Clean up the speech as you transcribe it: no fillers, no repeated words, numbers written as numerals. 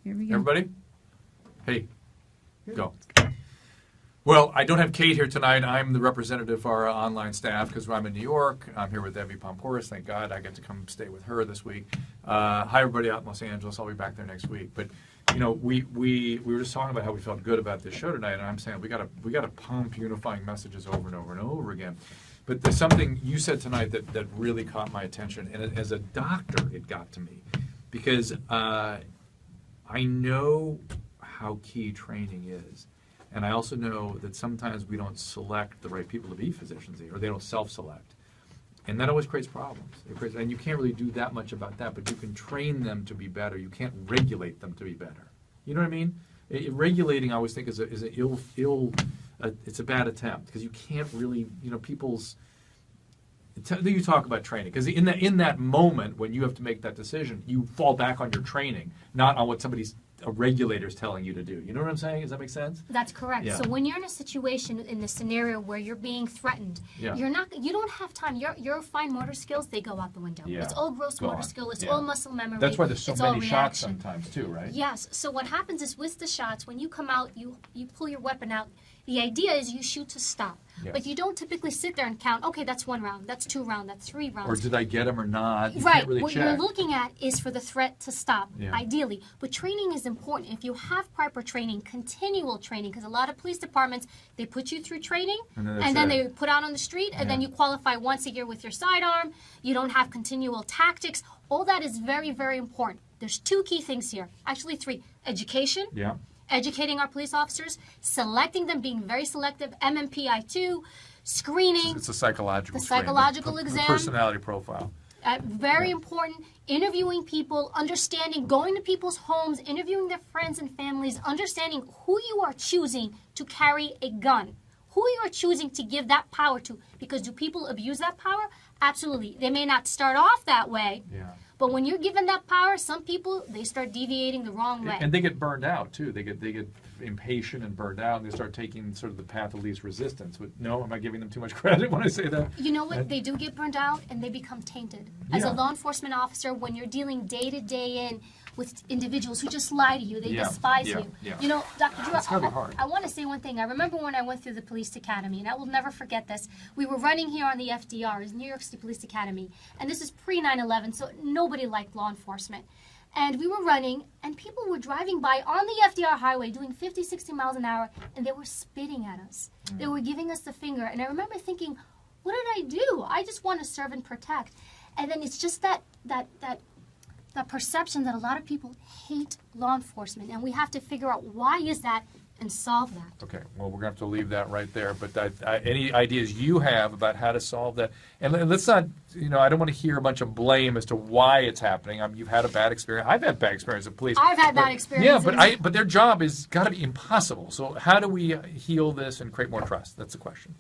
Here we go. Everybody? Hey, go. Well, I don't have Kate here tonight. I'm the representative of our online staff because I'm in New York. I'm here with Evy Poumpouras. Thank God I get to come stay with her this week. Hi, everybody out in Los Angeles. I'll be back there next week. But you know, we were just talking about how we felt good about this show tonight, and I'm saying we gotta pump unifying messages over and over and over again. But there's something you said tonight that really caught my attention, and as a doctor, it got to me because I know how key training is. And I also know that sometimes we don't select the right people to be physicians, or they don't self-select. And that always creates problems. And you can't really do that much about that, but you can train them to be better. You can't regulate them to be better. You know what I mean? Regulating, I always think, is it's a bad attempt, because you can't really, people's... You talk about training, because in that moment when you have to make that decision, you fall back on your training, not on what a regulator is telling you to do. You know what I'm saying? Does that make sense? That's correct. Yeah. So when you're in a situation, in the scenario where you're being threatened, you don't have time. Your fine motor skills, they go out the window. Yeah. It's all gross motor skill. It's all muscle memory. That's why there's so many shots reaction. sometimes too, right? Yes. So what happens is with the shots, when you come out, you pull your weapon out. The idea is you shoot to stop. Yes. But you don't typically sit there and count, okay, that's 1 round, that's 2 rounds, that's 3 rounds. Or did I get him or not? You right. can't really What check. you're looking at is for the threat to stop, Yeah. ideally. But training is important. If you have proper training, continual training, because a lot of police departments, they put you through training, and then they put out on the street, and then you qualify once a year with your sidearm. You don't have continual tactics. All that is very, very important. There's 2 key things here. Actually 3. Education. Yeah. Educating our police officers, selecting them, being very selective, MMPI2, screening. It's a psychological exam. The personality profile. Very important. Interviewing people, understanding, going to people's homes, interviewing their friends and families, understanding who you are choosing to carry a gun, who you are choosing to give that power to. Because do people abuse that power? Absolutely. They may not start off that way. Yeah. But when you're given that power, some people, they start deviating the wrong way. And they get burned out, too. They get impatient and burned out, and they start taking sort of the path of least resistance. But no, am I giving them too much credit when I say that? You know what? They do get burned out, and they become tainted. As a law enforcement officer, when you're dealing day to day in with individuals who just lie to you, they despise you. Yeah. You know, Dr. Drew, It's gotta be hard. I want to say one thing. I remember when I went through the police academy, and I will never forget this. We were running here on the FDR, it's New York City Police Academy, and this is pre-9/11, so nobody liked law enforcement. And we were running, and people were driving by on the FDR highway doing 50, 60 miles an hour, and they were spitting at us. They were giving us the finger, and I remember thinking, what did I do? I just want to serve and protect. And then it's just that perception that a lot of people hate law enforcement, and we have to figure out why is that and solve that. Okay, well, we're going to have to leave that right there. But any ideas you have about how to solve that? And let's not, I don't want to hear a bunch of blame as to why it's happening. You've had a bad experience. I've had bad experience with police. I've had bad experiences. Yeah, but their job is got to be impossible. So how do we heal this and create more trust? That's the question.